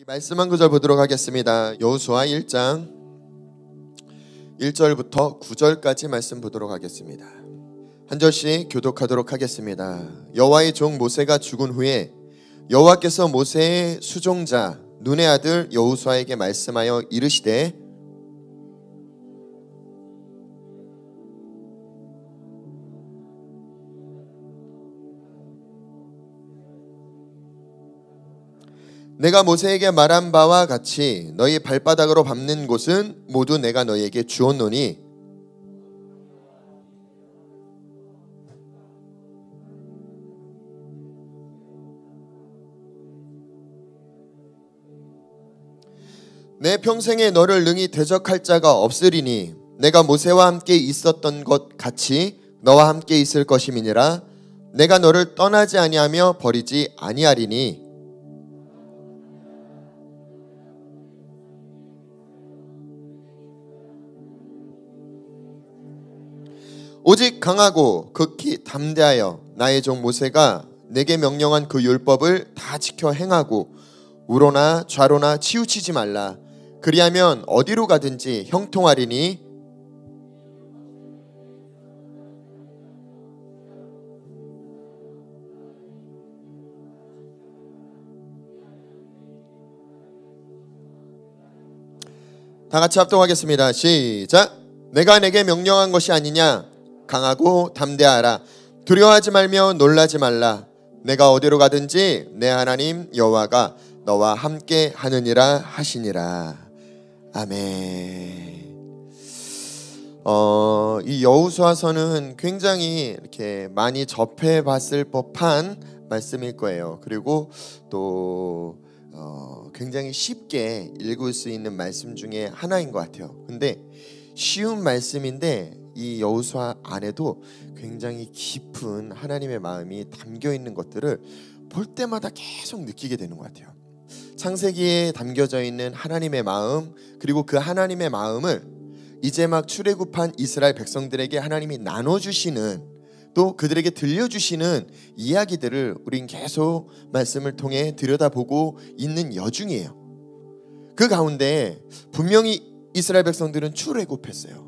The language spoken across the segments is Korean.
말씀 한 구절 보도록 하겠습니다. 여호수아 1장 1절부터 9절까지 말씀 보도록 하겠습니다. 한 절씩 교독하도록 하겠습니다. 여호와의 종 모세가 죽은 후에 여호와께서 모세의 수종자 눈의 아들 여호수아에게 말씀하여 이르시되 내가 모세에게 말한 바와 같이 너희 발바닥으로 밟는 곳은 모두 내가 너희에게 주었노니 내 평생에 너를 능히 대적할 자가 없으리니 내가 모세와 함께 있었던 것 같이 너와 함께 있을 것임이니라. 내가 너를 떠나지 아니하며 버리지 아니하리니 오직 강하고 극히 담대하여 나의 종 모세가 내게 명령한 그 율법을 다 지켜 행하고 우로나 좌로나 치우치지 말라. 그리하면 어디로 가든지 형통하리니 다 같이 합동하겠습니다. 시작. 내가 내게 명령한 것이 아니냐. 강하고 담대하라. 두려워하지 말며 놀라지 말라. 내가 어디로 가든지 내 하나님 여호와가 너와 함께 하느니라 하시니라. 아멘. 이 여호수아서는 굉장히 이렇게 많이 접해봤을 법한 말씀일 거예요. 그리고 또 굉장히 쉽게 읽을 수 있는 말씀 중에 하나인 것 같아요. 근데 쉬운 말씀인데 이 여호수아 안에도 굉장히 깊은 하나님의 마음이 담겨 있는 것들을 볼 때마다 계속 느끼게 되는 것 같아요. 창세기에 담겨져 있는 하나님의 마음, 그리고 그 하나님의 마음을 이제 막 출애굽한 이스라엘 백성들에게 하나님이 나눠주시는, 또 그들에게 들려주시는 이야기들을 우린 계속 말씀을 통해 들여다보고 있는 여중이에요. 그 가운데 분명히 이스라엘 백성들은 출애굽했어요.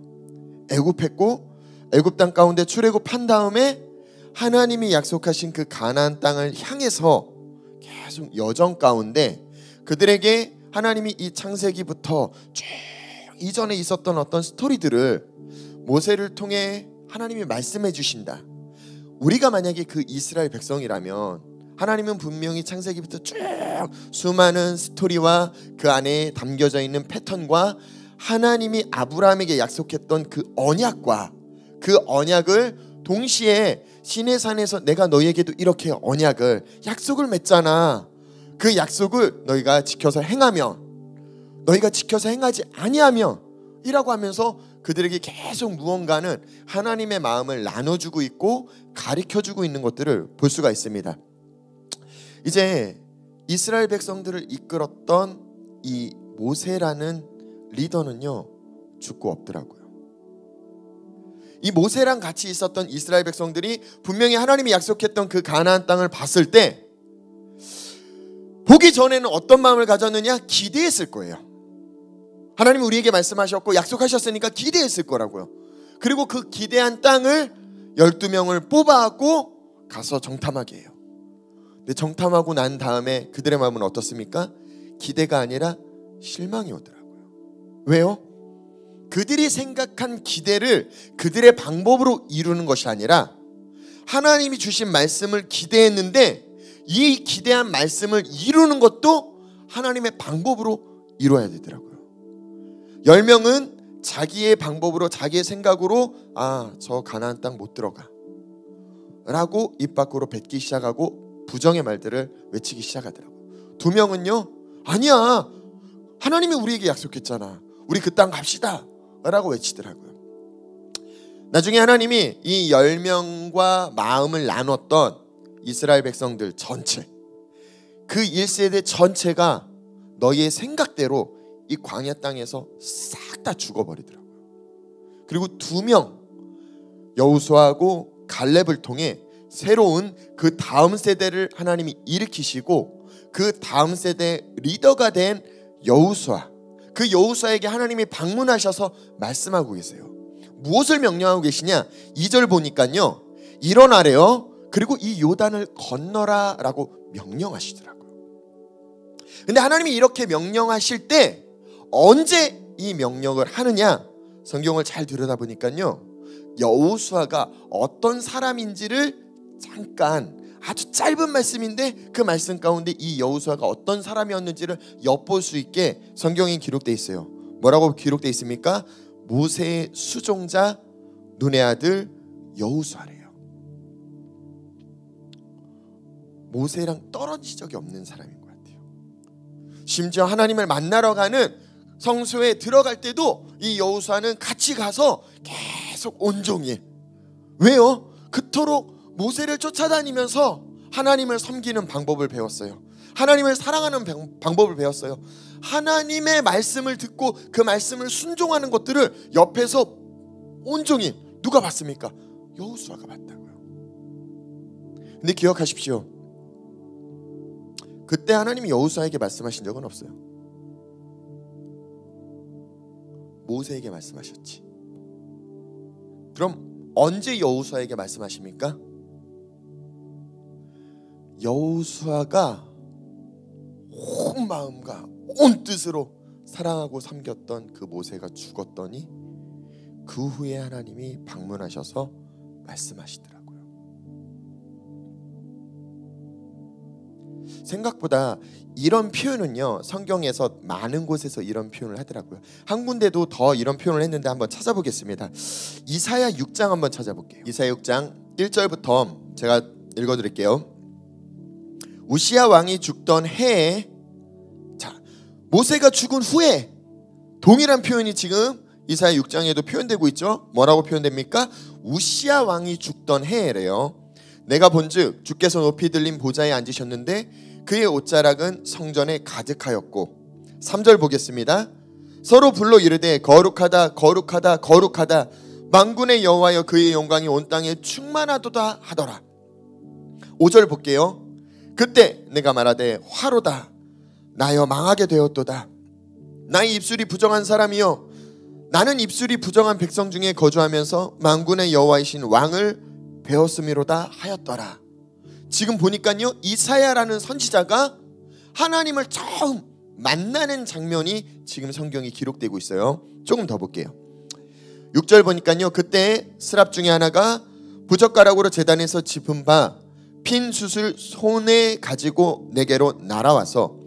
애굽했고 애굽 땅 가운데 출애굽한 다음에 하나님이 약속하신 그 가나안 땅을 향해서 계속 여정 가운데 그들에게 하나님이 이 창세기부터 쭉 이전에 있었던 어떤 스토리들을 모세를 통해 하나님이 말씀해 주신다. 우리가 만약에 그 이스라엘 백성이라면 하나님은 분명히 창세기부터 쭉 수많은 스토리와 그 안에 담겨져 있는 패턴과 하나님이 아브라함에게 약속했던 그 언약과 그 언약을 동시에 시내산에서 내가 너희에게도 이렇게 언약을 약속을 맺잖아. 그 약속을 너희가 지켜서 행하면, 너희가 지켜서 행하지 아니하면 이라고 하면서 그들에게 계속 무언가는 하나님의 마음을 나눠주고 있고 가르쳐주고 있는 것들을 볼 수가 있습니다. 이제 이스라엘 백성들을 이끌었던 이 모세라는 리더는요 죽고 없더라고요. 이 모세랑 같이 있었던 이스라엘 백성들이 분명히 하나님이 약속했던 그 가나안 땅을 봤을 때 보기 전에는 어떤 마음을 가졌느냐? 기대했을 거예요. 하나님이 우리에게 말씀하셨고 약속하셨으니까 기대했을 거라고요. 그리고 그 기대한 땅을 12명을 뽑아갖고 가서 정탐하게 해요. 근데 정탐하고 난 다음에 그들의 마음은 어떻습니까? 기대가 아니라 실망이 오더라고요. 왜요? 그들이 생각한 기대를 그들의 방법으로 이루는 것이 아니라 하나님이 주신 말씀을 기대했는데 이 기대한 말씀을 이루는 것도 하나님의 방법으로 이루어야 되더라고요. 10명은 자기의 방법으로, 자기의 생각으로 저 가나안 땅 못 들어가 라고 입 밖으로 뱉기 시작하고 부정의 말들을 외치기 시작하더라고요. 2명은요 아니야, 하나님이 우리에게 약속했잖아, 우리 그 땅 갑시다 라고 외치더라고요. 나중에 하나님이 이 10명과 마음을 나눴던 이스라엘 백성들 전체, 그 1세대 전체가 너희의 생각대로 이 광야 땅에서 싹 다 죽어버리더라고요. 그리고 2명 여호수아하고 갈렙을 통해 새로운 그 다음 세대를 하나님이 일으키시고 그 다음 세대 리더가 된 여호수아, 그 여호수아에게 하나님이 방문하셔서 말씀하고 계세요. 무엇을 명령하고 계시냐? 2절 보니까요, 일어나래요. 그리고 이 요단을 건너라 라고 명령하시더라고요. 근데 하나님이 이렇게 명령하실 때 언제 이 명령을 하느냐? 성경을 잘 들여다보니까요, 여호수아가 어떤 사람인지를 잠깐, 아주 짧은 말씀인데 그 말씀 가운데 이 여호수아가 어떤 사람이었는지를 엿볼 수 있게 성경에 기록되어 있어요. 뭐라고 기록되어 있습니까? 모세의 수종자 눈의 아들 여호수아래요. 모세랑 떨어진 적이 없는 사람인 것 같아요. 심지어 하나님을 만나러 가는 성소에 들어갈 때도 이 여호수아는 같이 가서 계속 온종일, 왜요? 그토록 모세를 쫓아다니면서 하나님을 섬기는 방법을 배웠어요. 하나님을 사랑하는 방법을 배웠어요. 하나님의 말씀을 듣고 그 말씀을 순종하는 것들을 옆에서 온종일 누가 봤습니까? 여호수아가 봤다고요. 근데 기억하십시오. 그때 하나님이 여호수아에게 말씀하신 적은 없어요. 모세에게 말씀하셨지. 그럼 언제 여호수아에게 말씀하십니까? 여호수아가 온 마음과 온 뜻으로 사랑하고 섬겼던 그 모세가 죽었더니 그 후에 하나님이 방문하셔서 말씀하시더라고요. 생각보다 이런 표현은요, 성경에서 많은 곳에서 이런 표현을 하더라고요. 한 군데도 더 이런 표현을 했는데 한번 찾아보겠습니다. 이사야 6장 한번 찾아볼게요. 이사야 6장 1절부터 제가 읽어드릴게요. 우시야 왕이 죽던 해에, 자, 모세가 죽은 후에 동일한 표현이 지금 이사야 6장에도 표현되고 있죠. 뭐라고 표현됩니까? 우시야 왕이 죽던 해래요. 내가 본즉 주께서 높이 들린 보좌에 앉으셨는데 그의 옷자락은 성전에 가득하였고, 3절 보겠습니다. 서로 불러 이르되 거룩하다 거룩하다 거룩하다 만군의 여호와여 그의 영광이 온 땅에 충만하도다 하더라. 5절 볼게요. 그때 내가 말하되 화로다 나여 망하게 되었도다. 나의 입술이 부정한 사람이여 나는 입술이 부정한 백성 중에 거주하면서 만군의 여호와이신 왕을 배웠음이로다 하였더라. 지금 보니까요, 이사야라는 선지자가 하나님을 처음 만나는 장면이 지금 성경에 기록되고 있어요. 조금 더 볼게요. 6절 보니까요, 그때 스랍 중에 하나가 부젓가락으로 제단에서 짚은 바 핀 숯을 손에 가지고 내게로 날아와서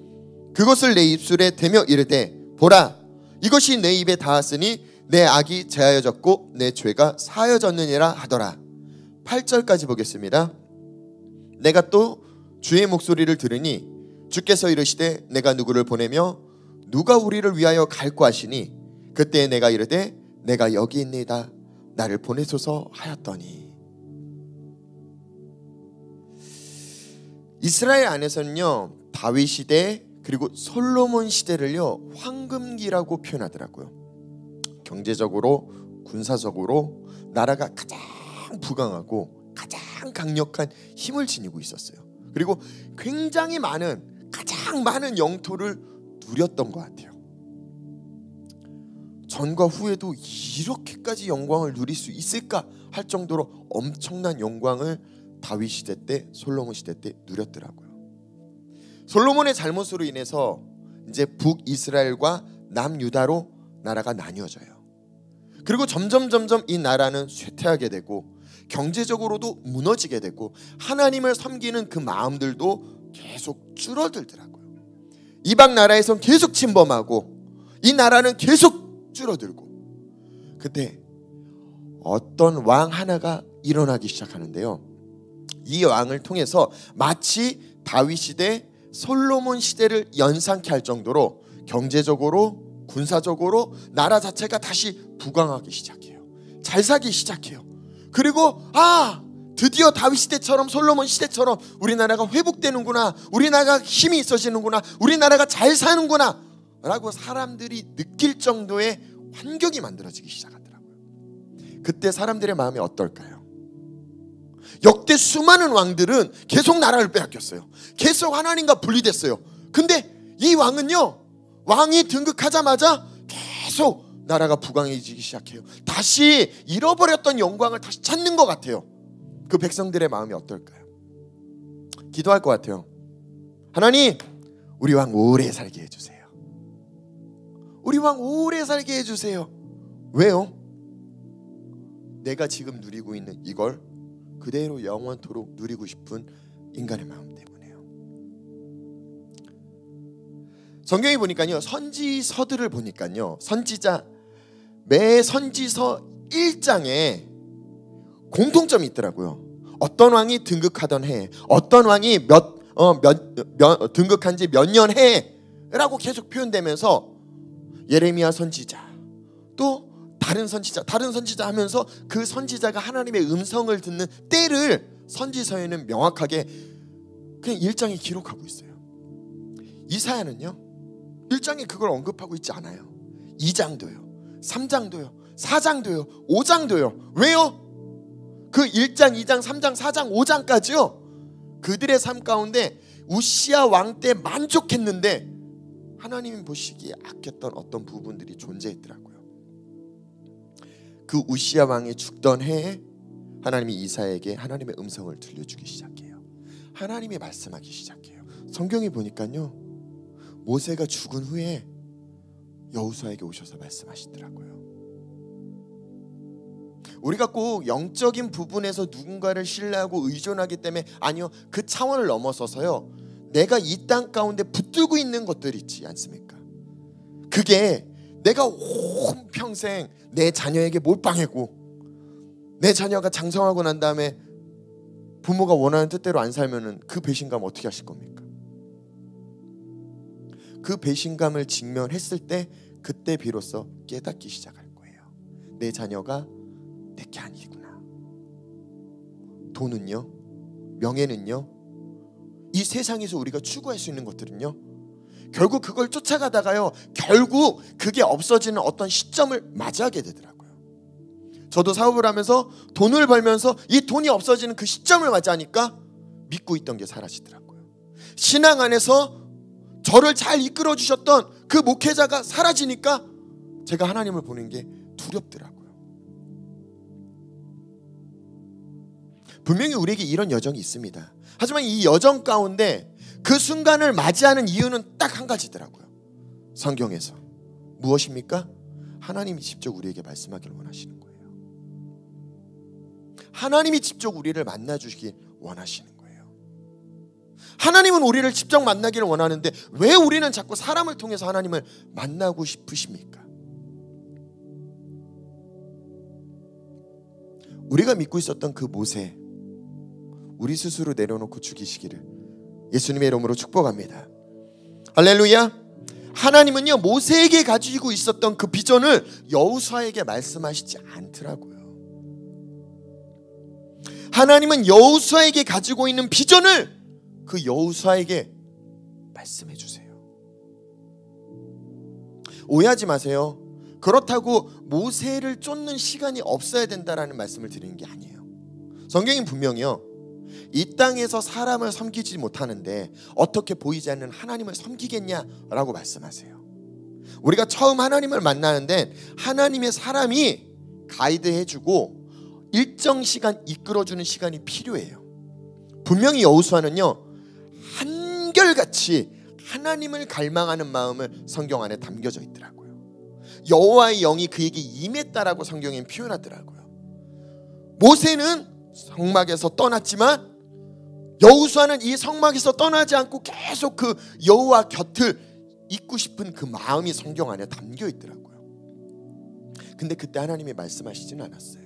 그것을 내 입술에 대며 이르되 보라 이것이 내 입에 닿았으니 내 악이 제하여졌고 내 죄가 사하여졌느니라 하더라. 8절까지 보겠습니다. 내가 또 주의 목소리를 들으니 주께서 이르시되 내가 누구를 보내며 누가 우리를 위하여 갈고 하시니 그때 내가 이르되 내가 여기 있나이다 나를 보내소서 하였더니. 이스라엘 안에서는요, 다윗 시대 그리고 솔로몬 시대를요 황금기라고 표현하더라고요. 경제적으로 군사적으로 나라가 가장 부강하고 가장 강력한 힘을 지니고 있었어요. 그리고 굉장히 가장 많은 영토를 누렸던 것 같아요. 전과 후에도 이렇게까지 영광을 누릴 수 있을까 할 정도로 엄청난 영광을 다윗 시대 때, 솔로몬 시대 때 누렸더라고요. 솔로몬의 잘못으로 인해서 이제 북이스라엘과 남유다로 나라가 나뉘어져요. 그리고 점점 이 나라는 쇠퇴하게 되고 경제적으로도 무너지게 되고 하나님을 섬기는 그 마음들도 계속 줄어들더라고요. 이방 나라에선 계속 침범하고 이 나라는 계속 줄어들고, 그때 어떤 왕 하나가 일어나기 시작하는데요. 이 왕을 통해서 마치 다윗 시대, 솔로몬 시대를 연상케 할 정도로 경제적으로, 군사적으로 나라 자체가 다시 부강하기 시작해요. 잘 살기 시작해요. 그리고 드디어 다윗 시대처럼 솔로몬 시대처럼 우리나라가 회복되는구나, 우리나라가 힘이 있어지는구나, 우리나라가 잘 사는구나 라고 사람들이 느낄 정도의 환경이 만들어지기 시작하더라고요. 그때 사람들의 마음이 어떨까요? 역대 수많은 왕들은 계속 나라를 빼앗겼어요. 계속 하나님과 분리됐어요. 근데 이 왕은요, 왕이 등극하자마자 계속 나라가 부강해지기 시작해요. 다시 잃어버렸던 영광을 다시 찾는 것 같아요. 그 백성들의 마음이 어떨까요? 기도할 것 같아요. 하나님, 우리 왕 오래 살게 해주세요. 우리 왕 오래 살게 해주세요. 왜요? 내가 지금 누리고 있는 이걸 그대로 영원토록 누리고 싶은 인간의 마음 때문에요. 성경에 보니까요, 선지서들을 보니까요, 매 선지서 1장에 공통점이 있더라고요. 어떤 왕이 등극하던 해, 어떤 왕이 등극한 지 몇 년 해라고 계속 표현되면서 예레미야 선지자, 또 다른 선지자 하면서 그 선지자가 하나님의 음성을 듣는 때를 선지서에는 명확하게 그냥 1장에 기록하고 있어요. 이사야는요, 1장에 그걸 언급하고 있지 않아요. 2장도요, 3장도요, 4장도요, 5장도요. 왜요? 그 1장, 2장, 3장, 4장, 5장까지요, 그들의 삶 가운데 우시야 왕 때 만족했는데 하나님이 보시기에 아꼈던 어떤 부분들이 존재했더라고요. 그 우시야 왕이 죽던 해에 하나님이 이사야에게 하나님의 음성을 들려주기 시작해요. 하나님이 말씀하기 시작해요. 성경에 보니까요, 모세가 죽은 후에 여호수아에게 오셔서 말씀하시더라고요. 우리가 꼭 영적인 부분에서 누군가를 신뢰하고 의존하기 때문에, 아니요, 그 차원을 넘어서서요, 내가 이 땅 가운데 붙들고 있는 것들 있지 않습니까? 그게 내가 온 평생 내 자녀에게 몰빵했고, 내 자녀가 장성하고 난 다음에 부모가 원하는 뜻대로 안 살면은 그 배신감 어떻게 하실 겁니까? 그 배신감을 직면했을 때, 그때 비로소 깨닫기 시작할 거예요. 내 자녀가 내게 아니구나. 돈은요, 명예는요, 이 세상에서 우리가 추구할 수 있는 것들은요, 결국 그걸 쫓아가다가요, 결국 그게 없어지는 어떤 시점을 맞이하게 되더라고요. 저도 사업을 하면서 돈을 벌면서 이 돈이 없어지는 그 시점을 맞이하니까 믿고 있던 게 사라지더라고요. 신앙 안에서 저를 잘 이끌어 주셨던 그 목회자가 사라지니까 제가 하나님을 보는 게 두렵더라고요. 분명히 우리에게 이런 여정이 있습니다. 하지만 이 여정 가운데 그 순간을 맞이하는 이유는 딱 한 가지더라고요. 성경에서 무엇입니까? 하나님이 직접 우리에게 말씀하기를 원하시는 거예요. 하나님이 직접 우리를 만나주시길 원하시는 거예요. 하나님은 우리를 직접 만나기를 원하는데 왜 우리는 자꾸 사람을 통해서 하나님을 만나고 싶으십니까? 우리가 믿고 있었던 그 모세, 우리 스스로 내려놓고 죽이시기를 예수님의 이름으로 축복합니다. 할렐루야. 하나님은요, 모세에게 가지고 있었던 그 비전을 여호수아에게 말씀하시지 않더라고요. 하나님은 여호수아에게 가지고 있는 비전을 그 여호수아에게 말씀해 주세요. 오해하지 마세요. 그렇다고 모세를 쫓는 시간이 없어야 된다라는 말씀을 드리는 게 아니에요. 성경이 분명히요, 이 땅에서 사람을 섬기지 못하는데 어떻게 보이지 않는 하나님을 섬기겠냐라고 말씀하세요. 우리가 처음 하나님을 만나는데 하나님의 사람이 가이드해주고 일정 시간 이끌어주는 시간이 필요해요. 분명히 여호수아는요, 한결같이 하나님을 갈망하는 마음을 성경 안에 담겨져 있더라고요. 여호와의 영이 그에게 임했다라고 성경엔 표현하더라고요. 모세는 성막에서 떠났지만 여호수아는 이 성막에서 떠나지 않고 계속 그 여호와 곁을 잇고 싶은 그 마음이 성경 안에 담겨 있더라고요. 근데 그때 하나님이 말씀하시지는 않았어요.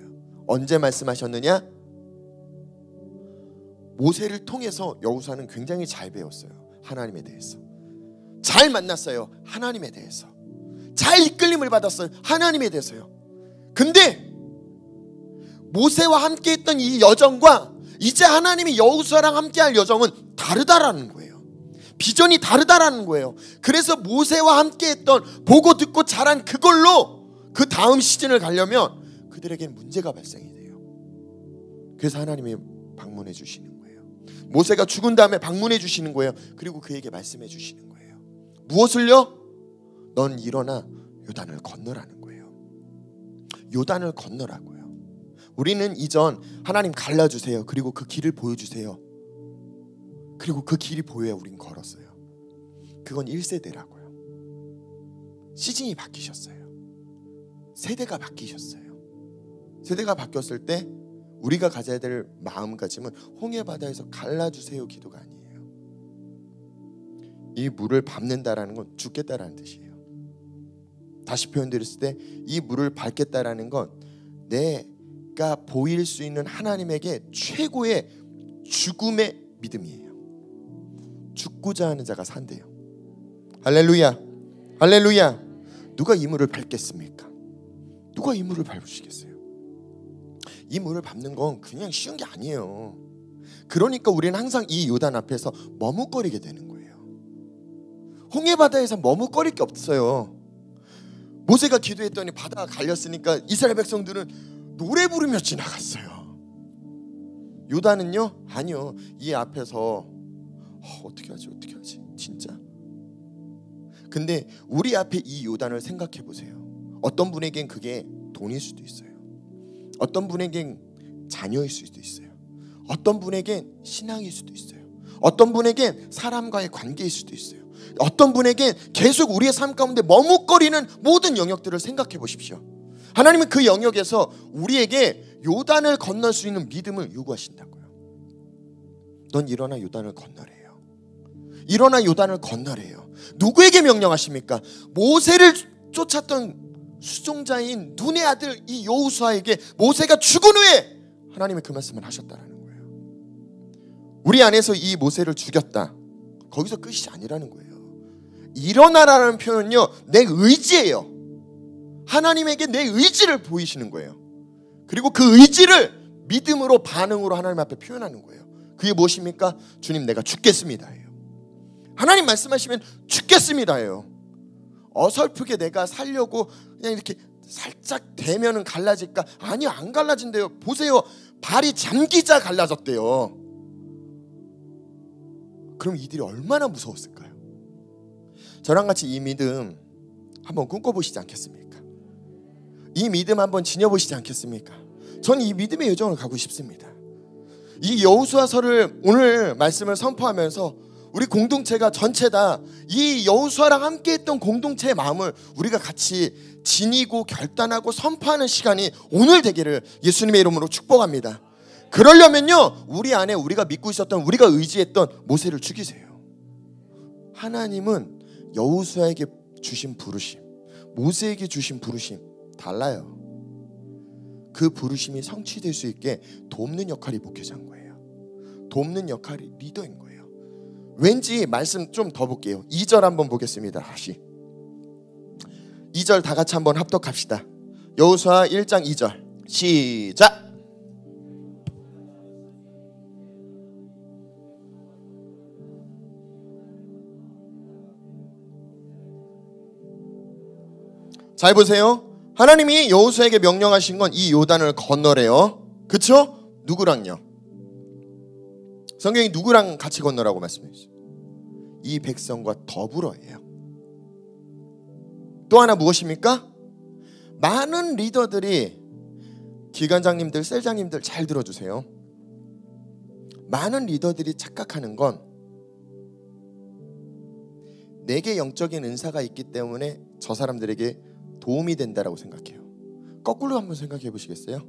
언제 말씀하셨느냐? 모세를 통해서 여호수아는 굉장히 잘 배웠어요. 하나님에 대해서 잘 만났어요. 하나님에 대해서 잘 이끌림을 받았어요. 하나님에 대해서요. 근데 모세와 함께 했던 이 여정과 이제 하나님이 여호수아랑 함께할 여정은 다르다라는 거예요. 비전이 다르다라는 거예요. 그래서 모세와 함께했던 보고 듣고 자란 그걸로 그 다음 시즌을 가려면 그들에게는 문제가 발생이 돼요. 그래서 하나님이 방문해 주시는 거예요. 모세가 죽은 다음에 방문해 주시는 거예요. 그리고 그에게 말씀해 주시는 거예요. 무엇을요? 넌 일어나 요단을 건너라는 거예요. 요단을 건너라고요. 우리는 이전 하나님 갈라주세요. 그리고 그 길을 보여주세요. 그리고 그 길이 보여야 우린 걸었어요. 그건 1세대라고요. 시즌이 바뀌셨어요. 세대가 바뀌셨어요. 세대가 바뀌었을 때 우리가 가져야 될 마음가짐은 홍해 바다에서 갈라주세요 기도가 아니에요. 이 물을 밟는다라는 건 죽겠다라는 뜻이에요. 다시 표현드렸을 때 이 물을 밟겠다라는 건 내가 보일 수 있는 하나님에게 최고의 죽음의 믿음이에요. 죽고자 하는 자가 산대요. 할렐루야, 할렐루야. 누가 이 물을 밟겠습니까? 누가 이 물을 밟으시겠어요? 이 물을 밟는 건 그냥 쉬운 게 아니에요. 그러니까 우리는 항상 이 요단 앞에서 머뭇거리게 되는 거예요. 홍해 바다에서 머뭇거릴 게 없어요. 모세가 기도했더니 바다가 갈렸으니까 이스라엘 백성들은 노래 부르며 지나갔어요. 요단은요? 아니요. 이 앞에서 어떻게 하지 진짜. 근데 우리 앞에 이 요단을 생각해 보세요. 어떤 분에겐 그게 돈일 수도 있어요. 어떤 분에겐 자녀일 수도 있어요. 어떤 분에겐 신앙일 수도 있어요. 어떤 분에겐 사람과의 관계일 수도 있어요. 어떤 분에겐 계속 우리의 삶 가운데 머뭇거리는 모든 영역들을 생각해 보십시오. 하나님은 그 영역에서 우리에게 요단을 건널 수 있는 믿음을 요구하신다고요. 넌 일어나 요단을 건너래요. 일어나 요단을 건너래요. 누구에게 명령하십니까? 모세를 쫓았던 수종자인 눈의 아들 이 여호수아에게 모세가 죽은 후에 하나님이 그 말씀을 하셨다라는 거예요. 우리 안에서 이 모세를 죽였다. 거기서 끝이 아니라는 거예요. 일어나라는 표현은요, 내 의지예요. 하나님에게 내 의지를 보이시는 거예요. 그리고 그 의지를 믿음으로 반응으로 하나님 앞에 표현하는 거예요. 그게 무엇입니까? 주님, 내가 죽겠습니다예요. 하나님 말씀하시면 죽겠습니다예요. 어설프게 내가 살려고 그냥 이렇게 살짝 대면은 갈라질까? 아니요, 안 갈라진대요. 보세요, 발이 잠기자 갈라졌대요. 그럼 이들이 얼마나 무서웠을까요? 저랑 같이 이 믿음 한번 꿈꿔보시지 않겠습니까? 이 믿음 한번 지녀보시지 않겠습니까? 저는 이 믿음의 여정을 가고 싶습니다. 이 여호수아서를 오늘 말씀을 선포하면서 우리 공동체가 전체 다 이 여호수아랑 함께했던 공동체의 마음을 우리가 같이 지니고 결단하고 선포하는 시간이 오늘 되기를 예수님의 이름으로 축복합니다. 그러려면요, 우리 안에 우리가 믿고 있었던, 우리가 의지했던 모세를 죽이세요. 하나님은 여호수아에게 주신 부르심, 모세에게 주신 부르심 달라요. 그 부르심이 성취될 수 있게 돕는 역할이 목회자인 거예요. 돕는 역할이 리더인 거예요. 왠지 말씀 좀 더 볼게요. 2절 한번 보겠습니다. 다시 2절 다 같이 한번 합독합시다. 여호수아 1장 2절 시작. 잘 보세요. 하나님이 여호수아에게 명령하신 건 이 요단을 건너래요. 그쵸? 누구랑요? 성경이 누구랑 같이 건너라고 말씀해주세요? 이 백성과 더불어예요. 또 하나 무엇입니까? 많은 리더들이, 기관장님들, 셀장님들 잘 들어주세요. 많은 리더들이 착각하는 건 내게 영적인 은사가 있기 때문에 저 사람들에게 도움이 된다라고 생각해요. 거꾸로 한번 생각해 보시겠어요?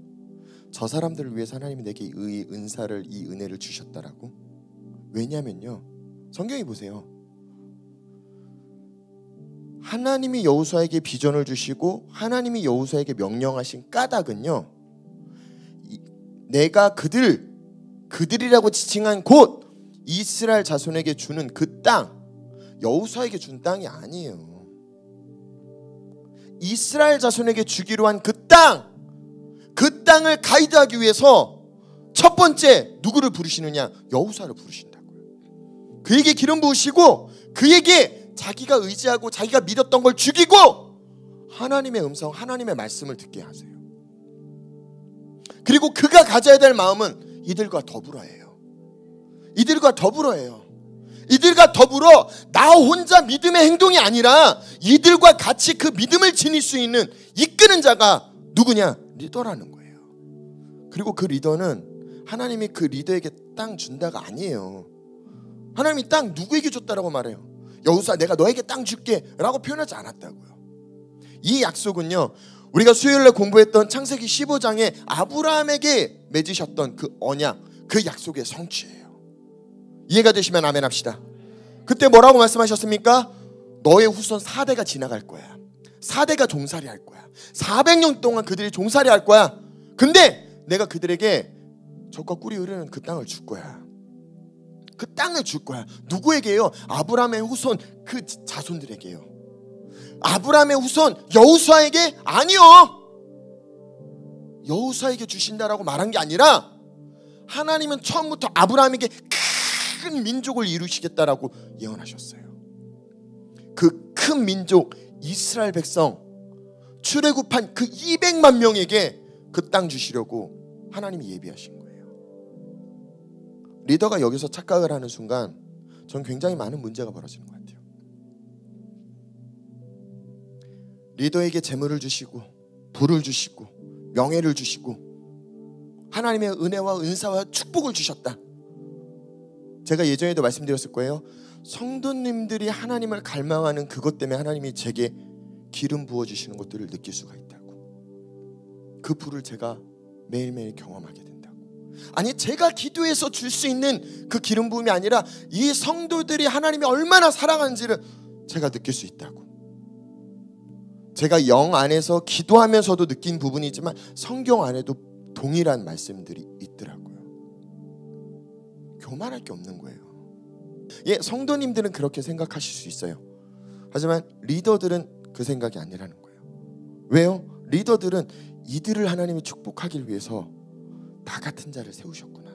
저 사람들을 위해서 하나님이 내게 이 은사를, 이 은혜를 주셨다라고? 왜냐면요, 성경이 보세요. 하나님이 여호수아에게 비전을 주시고 하나님이 여호수아에게 명령하신 까닭은요, 내가 그들이라고 지칭한 곳 이스라엘 자손에게 주는 그 땅, 여호수아에게 준 땅이 아니에요. 이스라엘 자손에게 주기로 한 그 땅을 가이드하기 위해서 첫 번째 누구를 부르시느냐? 여호수아를 부르신다고요. 그에게 기름 부으시고 그에게 자기가 의지하고 자기가 믿었던 걸 죽이고 하나님의 음성, 하나님의 말씀을 듣게 하세요. 그리고 그가 가져야 될 마음은 이들과 더불어예요. 이들과 더불어예요. 이들과 더불어 나 혼자 믿음의 행동이 아니라 이들과 같이 그 믿음을 지닐 수 있는 이끄는 자가 누구냐? 리더라는 거예요. 그리고 그 리더는 하나님이 그 리더에게 땅 준다가 아니에요. 하나님이 땅 누구에게 줬다라고 말해요? 여호수아 내가 너에게 땅 줄게 라고 표현하지 않았다고요. 이 약속은요, 우리가 수요일날 공부했던 창세기 15장에 아브라함에게 맺으셨던 그 언약, 그 약속의 성취예요. 이해가 되시면 아멘 합시다. 그때 뭐라고 말씀하셨습니까? 너의 후손 4대가 지나갈 거야. 4대가 종살이 할 거야. 400년 동안 그들이 종살이 할 거야. 근데 내가 그들에게 젖과 꿀이 흐르는 그 땅을 줄 거야. 그 땅을 줄 거야. 누구에게요? 아브라함의 후손 그 자손들에게요. 아브라함의 후손 여호수아에게 아니요. 여호수아에게 주신다라고 말한 게 아니라 하나님은 처음부터 아브라함에게 큰 민족을 이루시겠다라고 예언하셨어요. 그 큰 민족 이스라엘 백성 출애굽한 그 200만 명에게 그 땅 주시려고 하나님이 예비하신 거예요. 리더가 여기서 착각을 하는 순간 전 굉장히 많은 문제가 벌어지는 것 같아요. 리더에게 재물을 주시고 부를 주시고 명예를 주시고 하나님의 은혜와 은사와 축복을 주셨다. 제가 예전에도 말씀드렸을 거예요. 성도님들이 하나님을 갈망하는 그것 때문에 하나님이 제게 기름 부어주시는 것들을 느낄 수가 있다고. 그 불을 제가 매일매일 경험하게 된다고. 아니 제가 기도해서 줄 수 있는 그 기름 부음이 아니라 이 성도들이 하나님이 얼마나 사랑하는지를 제가 느낄 수 있다고. 제가 영 안에서 기도하면서도 느낀 부분이지만 성경 안에도 동일한 말씀들이 있더라고요. 교만할 게 없는 거예요. 예, 성도님들은 그렇게 생각하실 수 있어요. 하지만 리더들은 그 생각이 아니라는 거예요. 왜요? 리더들은 이들을 하나님이 축복하기 위해서 나 같은 자를 세우셨구나.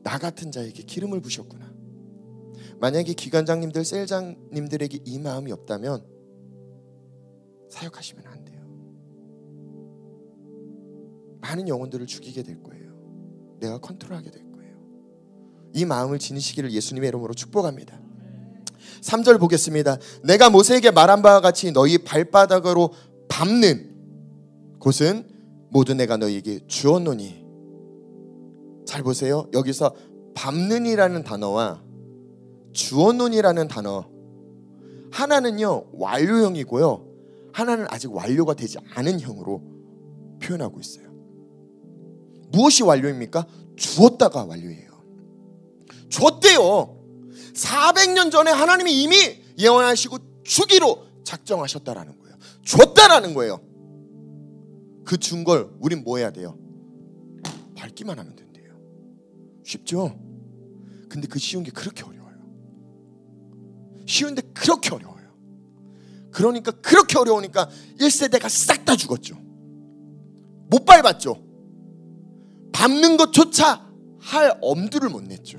나 같은 자에게 기름을 부으셨구나. 만약에 기관장님들, 셀장님들에게 이 마음이 없다면 사역하시면 안 돼요. 많은 영혼들을 죽이게 될 거예요. 내가 컨트롤하게 될 거예요. 이 마음을 지니시기를 예수님의 이름으로 축복합니다. 3절 보겠습니다. 내가 모세에게 말한 바와 같이 너희 발바닥으로 밟는 곳은 모두 내가 너희에게 주었노니. 잘 보세요. 여기서 밟는이라는 단어와 주었노니라는 단어, 하나는요 완료형이고요, 하나는 아직 완료가 되지 않은 형으로 표현하고 있어요. 무엇이 완료입니까? 주었다가 완료예요. 줬대요. 400년 전에 하나님이 이미 예언하시고 주기로 작정하셨다라는 거예요. 줬다라는 거예요. 그 준 걸 우린 뭐 해야 돼요? 밟기만 하면 된대요. 쉽죠? 근데 그 쉬운 게 그렇게 어려워요. 쉬운데 그렇게 어려워요. 그러니까 그렇게 어려우니까 1세대가 싹 다 죽었죠. 못 밟았죠. 밟는 것조차 할 엄두를 못 냈죠.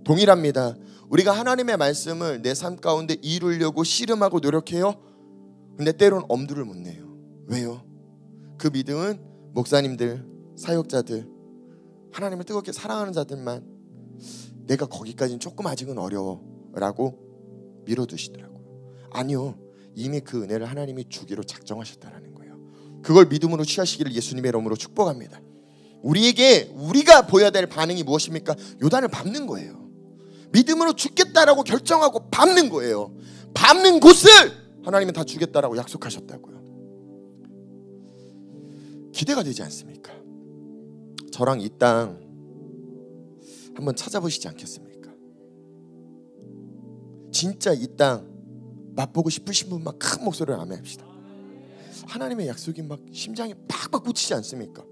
동일합니다. 우리가 하나님의 말씀을 내 삶 가운데 이루려고 씨름하고 노력해요. 근데 때로는 엄두를 못 내요. 왜요? 그 믿음은 목사님들, 사역자들, 하나님을 뜨겁게 사랑하는 자들만 내가 거기까지는 조금 아직은 어려워 라고 밀어두시더라고요. 아니요, 이미 그 은혜를 하나님이 주기로 작정하셨다라는 거예요. 그걸 믿음으로 취하시기를 예수님의 이름으로 축복합니다. 우리가 보여야 될 반응이 무엇입니까? 요단을 밟는 거예요. 믿음으로 죽겠다라고 결정하고 밟는 거예요. 밟는 곳을 하나님은 다 주겠다라고 약속하셨다고요. 기대가 되지 않습니까? 저랑 이 땅 한번 찾아보시지 않겠습니까? 진짜 이 땅 맛보고 싶으신 분만 큰 목소리로 아멘합시다. 하나님의 약속이 막 심장이 팍팍 꽂히지 않습니까?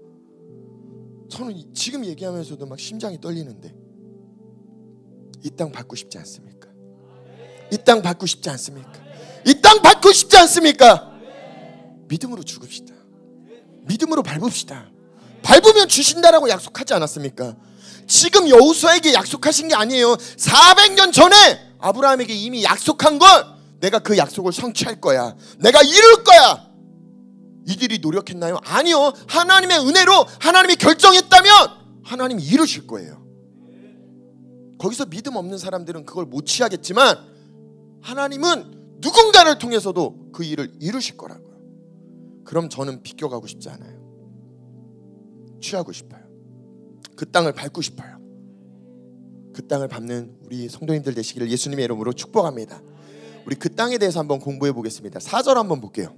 저는 지금 얘기하면서도 막 심장이 떨리는데 이 땅 밟고 싶지 않습니까? 이 땅 밟고 싶지 않습니까? 이 땅 밟고 싶지 않습니까? 믿음으로 죽읍시다. 믿음으로 밟읍시다. 밟으면 주신다라고 약속하지 않았습니까? 지금 여호수아에게 약속하신 게 아니에요. 400년 전에 아브라함에게 이미 약속한 걸 내가 그 약속을 성취할 거야. 내가 이룰 거야. 이들이 노력했나요? 아니요. 하나님의 은혜로 하나님이 결정했다면 하나님이 이루실 거예요. 거기서 믿음 없는 사람들은 그걸 못 취하겠지만 하나님은 누군가를 통해서도 그 일을 이루실 거라고요. 그럼 저는 비껴가고 싶지 않아요. 취하고 싶어요. 그 땅을 밟고 싶어요. 그 땅을 밟는 우리 성도님들 되시기를 예수님의 이름으로 축복합니다. 우리 그 땅에 대해서 한번 공부해 보겠습니다. 4절 한번 볼게요.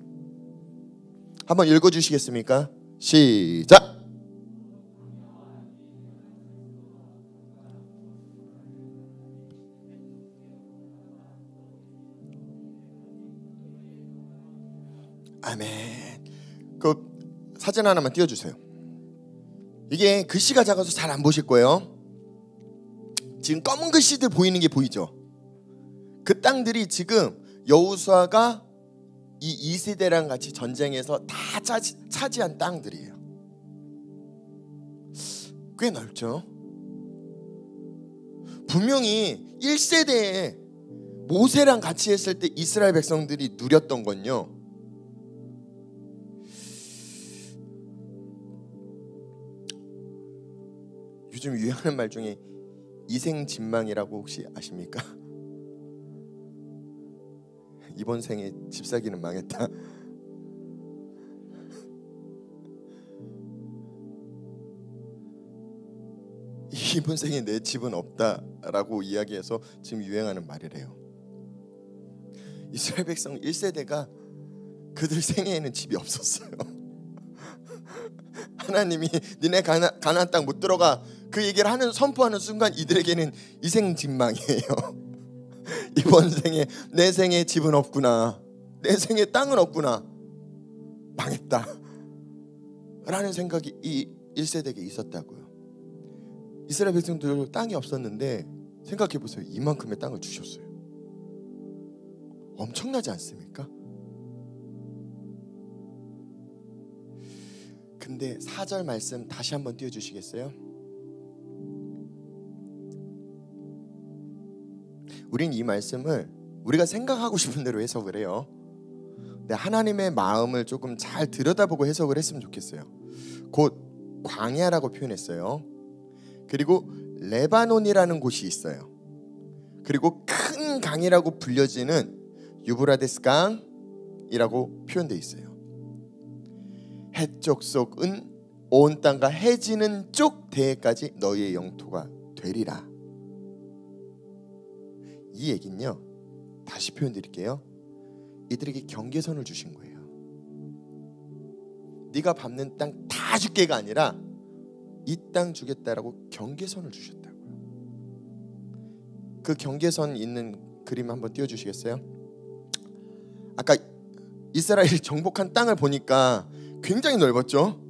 한번 읽어주시겠습니까? 시작. 아멘. 그 사진 하나만 띄워주세요. 이게 글씨가 작아서 잘 안 보실 거예요. 지금 검은 글씨들 보이는 게 보이죠? 그 땅들이 지금 여호수아가 이 2세대랑 같이 전쟁에서 다 차지한 땅들이에요. 꽤 넓죠? 분명히 1세대에 모세랑 같이 했을 때 이스라엘 백성들이 누렸던 건요, 요즘 유행하는 말 중에 이생진망이라고 혹시 아십니까? 이번 생에 집 사기는 망했다. 이번 생에 내 집은 없다라고 이야기해서 지금 유행하는 말이래요. 이스라엘 백성 1세대가 그들 생애에는 집이 없었어요. 하나님이 니네 가나안 땅 못 들어가 그 얘기를 선포하는 순간 이들에게는 이생진망이에요. 이번 생에 내 생에 집은 없구나, 내 생에 땅은 없구나, 망했다 라는 생각이 이 1세대에게 있었다고요. 이스라엘 백성들 땅이 없었는데 생각해보세요. 이만큼의 땅을 주셨어요. 엄청나지 않습니까? 근데 4절 말씀 다시 한번 띄워주시겠어요? 우린 이 말씀을 우리가 생각하고 싶은 대로 해석을 해요. 근데 하나님의 마음을 조금 잘 들여다보고 해석을 했으면 좋겠어요. 곧 광야라고 표현했어요. 그리고 레바논이라는 곳이 있어요. 그리고 큰 강이라고 불려지는 유브라데스 강이라고 표현되어 있어요. 해쪽 속은 온 땅과 해지는 쪽 대해까지 너희의 영토가 되리라. 이 얘긴요, 다시 표현드릴게요. 이들에게 경계선을 주신 거예요. 네가 밟는 땅 다 줄게가 아니라 이 땅 주겠다라고 경계선을 주셨다고요. 그 경계선 있는 그림 한번 띄워주시겠어요? 아까 이스라엘이 정복한 땅을 보니까 굉장히 넓었죠.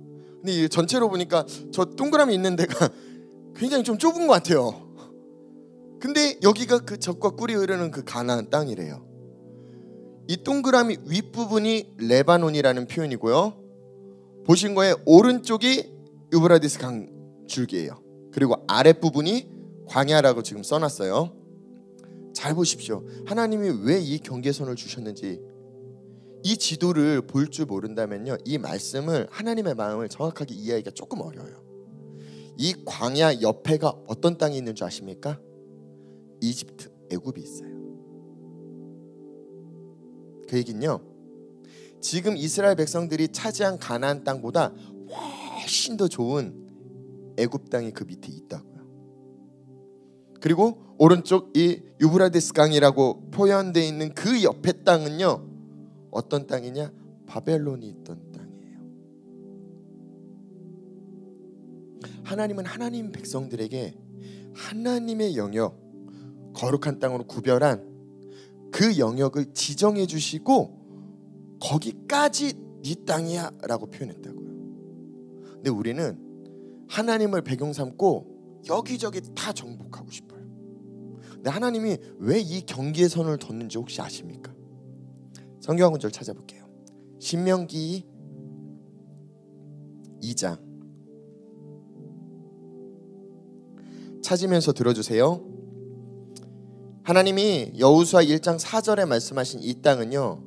근데 전체로 보니까 저 동그라미 있는 데가 굉장히 좀 좁은 것 같아요. 근데 여기가 그 젖과 꿀이 흐르는 그 가나안 땅이래요. 이 동그라미 윗부분이 레바논이라는 표현이고요, 보신 거에 오른쪽이 유브라디스 강 줄기예요. 그리고 아랫부분이 광야라고 지금 써놨어요. 잘 보십시오. 하나님이 왜 이 경계선을 주셨는지 이 지도를 볼 줄 모른다면요, 이 말씀을, 하나님의 마음을 정확하게 이해하기가 조금 어려워요. 이 광야 옆에가 어떤 땅이 있는 줄 아십니까? 이집트, 애굽이 있어요. 그 얘긴요, 지금 이스라엘 백성들이 차지한 가나안 땅보다 훨씬 더 좋은 애굽 땅이 그 밑에 있다고요. 그리고 오른쪽 이 유브라데스 강이라고 표현되어 있는 그 옆에 땅은요, 어떤 땅이냐? 바벨론이 있던 땅이에요. 하나님은 하나님 백성들에게 하나님의 영역, 거룩한 땅으로 구별한 그 영역을 지정해 주시고 거기까지 네 땅이야 라고 표현했다고요. 근데 우리는 하나님을 배경 삼고 여기저기 다 정복하고 싶어요. 근데 하나님이 왜 이 경계선을 뒀는지 혹시 아십니까? 성경 한 구절 찾아볼게요. 신명기 2장 찾으면서 들어주세요. 하나님이 여호수아 1장 4절에 말씀하신 이 땅은요,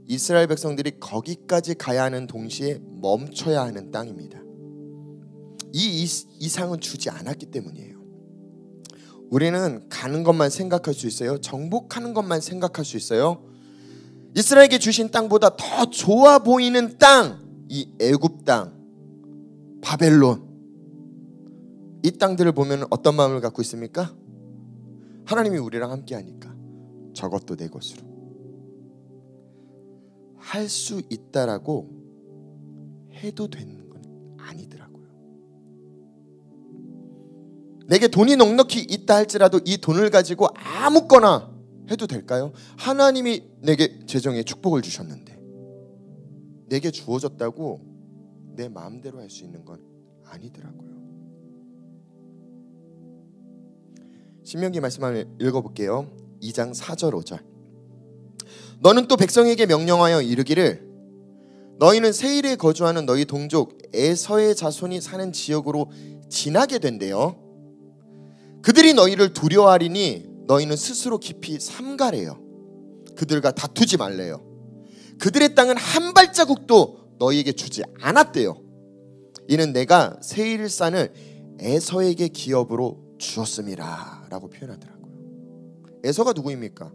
이스라엘 백성들이 거기까지 가야 하는 동시에 멈춰야 하는 땅입니다. 이 이상은 주지 않았기 때문이에요. 우리는 가는 것만 생각할 수 있어요. 정복하는 것만 생각할 수 있어요. 이스라엘에게 주신 땅보다 더 좋아 보이는 땅, 이 애굽 땅, 바벨론, 이 땅들을 보면 어떤 마음을 갖고 있습니까? 하나님이 우리랑 함께 하니까 저것도 내 것으로 할 수 있다라고 해도 되는 건 아니더라고요. 내게 돈이 넉넉히 있다 할지라도 이 돈을 가지고 아무거나 해도 될까요? 하나님이 내게 재정에 축복을 주셨는데 내게 주어졌다고 내 마음대로 할 수 있는 건 아니더라고요. 신명기 말씀을 읽어볼게요. 2장 4절 5절. 너는 또 백성에게 명령하여 이르기를 너희는 세일에 거주하는 너희 동족 에서의 자손이 사는 지역으로 지나게 된대요. 그들이 너희를 두려워하리니 너희는 스스로 깊이 삼가래요. 그들과 다투지 말래요. 그들의 땅은 한 발자국도 너희에게 주지 않았대요. 이는 내가 세일산을 에서에게 기업으로 주었음이라 라고 표현하더라고요. 에서가 누구입니까?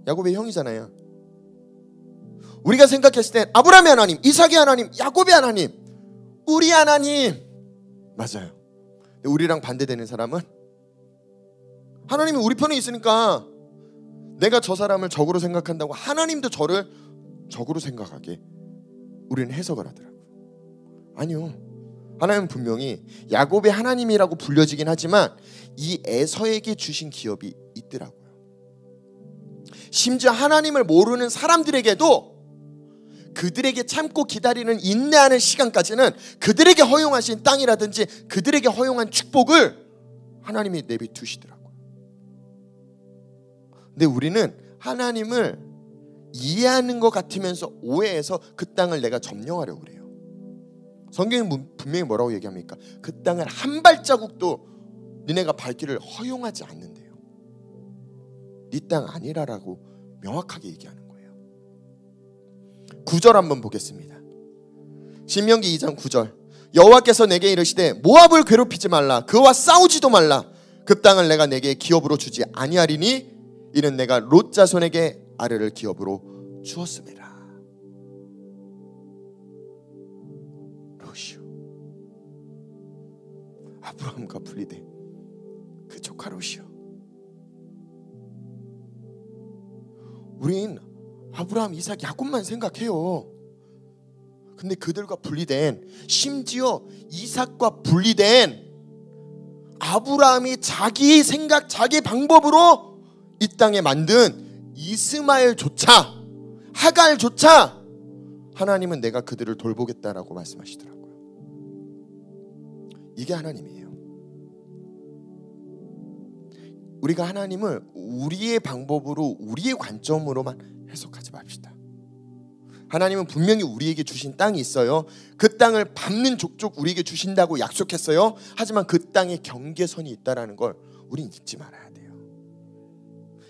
야곱의 형이잖아요. 우리가 생각했을 땐 아브라함의 하나님, 이삭의 하나님, 야곱의 하나님, 우리 하나님 맞아요. 근데 우리랑 반대되는 사람은 하나님이 우리 편에 있으니까 내가 저 사람을 적으로 생각한다고 하나님도 저를 적으로 생각하게 우리는 해석을 하더라고요. 아니요, 하나님은 분명히 야곱의 하나님이라고 불려지긴 하지만 이 에서에게 주신 기업이 있더라고요. 심지어 하나님을 모르는 사람들에게도 그들에게 참고 기다리는 인내하는 시간까지는 그들에게 허용하신 땅이라든지 그들에게 허용한 축복을 하나님이 내비두시더라고요. 근데 우리는 하나님을 이해하는 것 같으면서 오해해서 그 땅을 내가 점령하려고 그래요. 성경이 분명히 뭐라고 얘기합니까? 그 땅을 한 발자국도 니네가 밟기를 허용하지 않는데요. 네 땅 아니라라고 명확하게 얘기하는 거예요. 9절 한번 보겠습니다. 신명기 2장 9절. 여호와께서 내게 이르시되 모압을 괴롭히지 말라. 그와 싸우지도 말라. 그 땅을 내가 내게 기업으로 주지 아니하리니 이는 내가 롯 자손에게 아르를 기업으로 주었음이라. 롯이요, 아브라함과 분리된 그 조카 롯이요. 우린 아브라함, 이삭, 야곱만 생각해요. 근데 그들과 분리된, 심지어 이삭과 분리된 아브라함이 자기 생각, 자기 방법으로 이 땅에 만든 이스마엘조차, 하갈조차 하나님은 내가 그들을 돌보겠다라고 말씀하시더라고요. 이게 하나님이에요. 우리가 하나님을 우리의 방법으로, 우리의 관점으로만 해석하지 맙시다. 하나님은 분명히 우리에게 주신 땅이 있어요. 그 땅을 밟는 족족 우리에게 주신다고 약속했어요. 하지만 그 땅에 경계선이 있다는 걸 우린 잊지 말아야 돼요.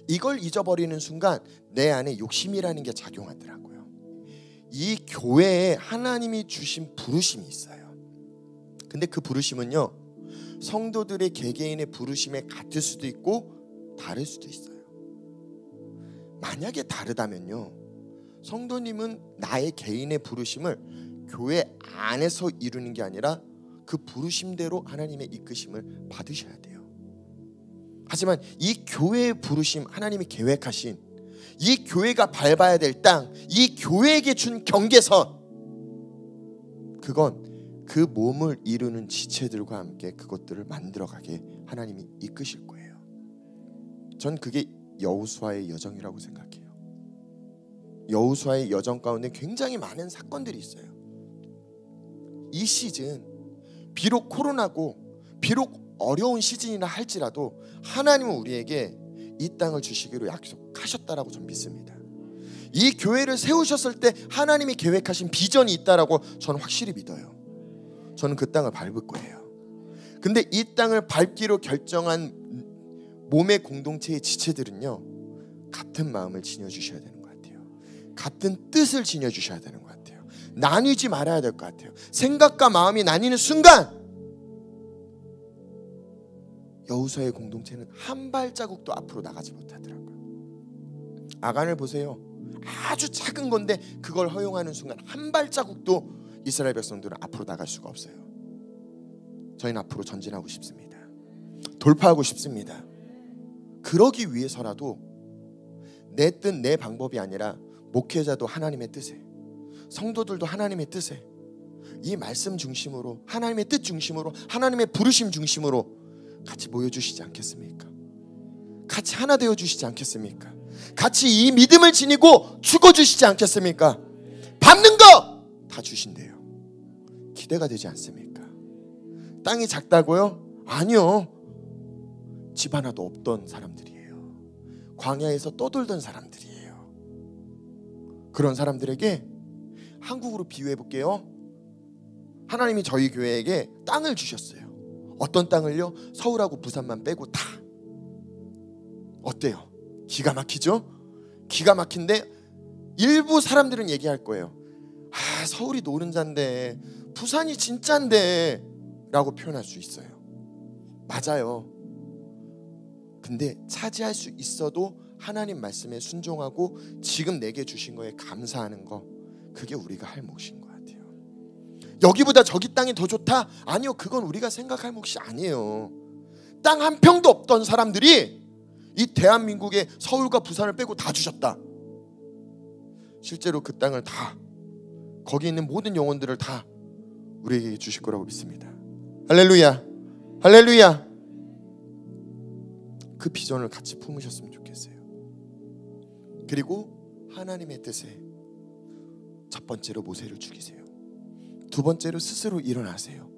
이걸 잊어버리는 순간 내 안에 욕심이라는 게 작용하더라고요. 이 교회에 하나님이 주신 부르심이 있어요. 근데 그 부르심은요, 성도들의 개개인의 부르심에 같을 수도 있고 다를 수도 있어요. 만약에 다르다면요, 성도님은 나의 개인의 부르심을 교회 안에서 이루는 게 아니라 그 부르심대로 하나님의 이끄심을 받으셔야 돼요. 하지만 이 교회의 부르심, 하나님이 계획하신 이 교회가 밟아야 될 땅, 이 교회에게 준 경계선, 그건 그 몸을 이루는 지체들과 함께 그것들을 만들어가게 하나님이 이끄실 거예요. 전 그게 여호수아의 여정이라고 생각해요. 여호수아의 여정 가운데 굉장히 많은 사건들이 있어요. 이 시즌, 비록 코로나고 비록 어려운 시즌이라 할지라도 하나님은 우리에게 이 땅을 주시기로 약속하셨다라고 전 믿습니다. 이 교회를 세우셨을 때 하나님이 계획하신 비전이 있다라고 저는 확실히 믿어요. 저는 그 땅을 밟을 거예요. 근데 이 땅을 밟기로 결정한 몸의 공동체의 지체들은요, 같은 마음을 지녀주셔야 되는 것 같아요. 같은 뜻을 지녀주셔야 되는 것 같아요. 나뉘지 말아야 될 것 같아요. 생각과 마음이 나뉘는 순간 여호수아의 공동체는 한 발자국도 앞으로 나가지 못하더라고요. 아간을 보세요. 아주 작은 건데 그걸 허용하는 순간 한 발자국도 이스라엘 백성들은 앞으로 나갈 수가 없어요. 저희는 앞으로 전진하고 싶습니다. 돌파하고 싶습니다. 그러기 위해서라도 내 뜻, 내 방법이 아니라 목회자도 하나님의 뜻에, 성도들도 하나님의 뜻에, 이 말씀 중심으로, 하나님의 뜻 중심으로, 하나님의 부르심 중심으로 같이 모여주시지 않겠습니까? 같이 하나 되어주시지 않겠습니까? 같이 이 믿음을 지니고 죽어주시지 않겠습니까? 밟는 거 다 주신대요. 기대가 되지 않습니까? 땅이 작다고요? 아니요. 집 하나도 없던 사람들이에요. 광야에서 떠돌던 사람들이에요. 그런 사람들에게 한국으로 비유해 볼게요. 하나님이 저희 교회에게 땅을 주셨어요. 어떤 땅을요? 서울하고 부산만 빼고 다. 어때요? 기가 막히죠? 기가 막힌데 일부 사람들은 얘기할 거예요. 아, 서울이 노른자인데 부산이 진짜인데 라고 표현할 수 있어요. 맞아요. 근데 차지할 수 있어도 하나님 말씀에 순종하고 지금 내게 주신 거에 감사하는 거, 그게 우리가 할 몫인 것 같아요. 여기보다 저기 땅이 더 좋다? 아니요. 그건 우리가 생각할 몫이 아니에요. 땅 한 평도 없던 사람들이 이 대한민국의 서울과 부산을 빼고 다 주셨다. 실제로 그 땅을 다, 거기 있는 모든 영혼들을 다 우리에게 주실 거라고 믿습니다. 할렐루야, 할렐루야. 그 비전을 같이 품으셨으면 좋겠어요. 그리고 하나님의 뜻에 첫 번째로 모세를 죽이세요. 두 번째로 스스로 일어나세요.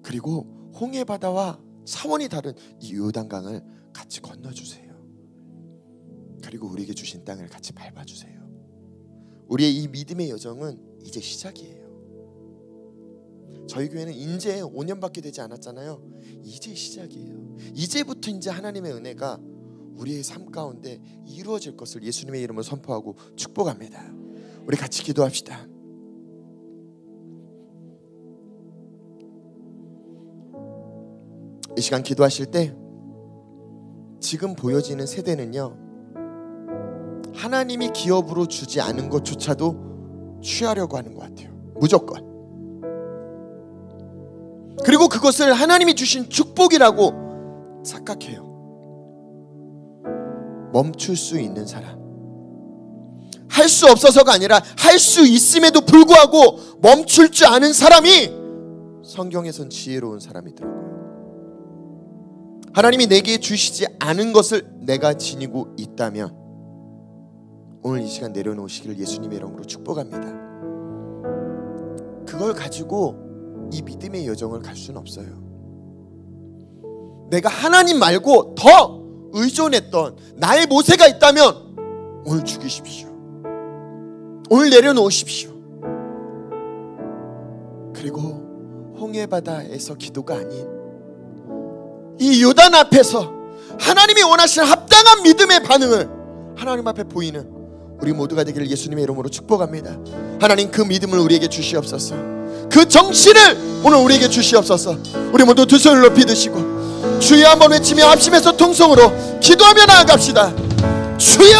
그리고 홍해 바다와 차원이 다른 이 요단강을 같이 건너주세요. 그리고 우리에게 주신 땅을 같이 밟아주세요. 우리의 이 믿음의 여정은 이제 시작이에요. 저희 교회는 이제 5년밖에 되지 않았잖아요. 이제 시작이에요. 이제부터 이제 하나님의 은혜가 우리의 삶 가운데 이루어질 것을 예수님의 이름으로 선포하고 축복합니다. 우리 같이 기도합시다. 이 시간 기도하실 때 지금 보여지는 세대는요, 하나님이 기업으로 주지 않은 것조차도 취하려고 하는 것 같아요. 무조건. 그리고 그것을 하나님이 주신 축복이라고 착각해요. 멈출 수 있는 사람, 할 수 없어서가 아니라 할 수 있음에도 불구하고 멈출 줄 아는 사람이 성경에선 지혜로운 사람이더라고요. 하나님이 내게 주시지 않은 것을 내가 지니고 있다면 오늘 이 시간 내려놓으시기를 예수님의 이름으로 축복합니다. 그걸 가지고 이 믿음의 여정을 갈 수는 없어요. 내가 하나님 말고 더 의존했던 나의 모세가 있다면 오늘 죽이십시오. 오늘 내려놓으십시오. 그리고 홍해바다에서 기도가 아닌 이 요단 앞에서 하나님이 원하시는 합당한 믿음의 반응을 하나님 앞에 보이는 우리 모두가 되기를 예수님의 이름으로 축복합니다. 하나님, 그 믿음을 우리에게 주시옵소서. 그 정신을 오늘 우리에게 주시옵소서. 우리 모두 두 손을 높이 드시고 주여 한번 외치며 합심해서 통성으로 기도하며 나아갑시다. 주여!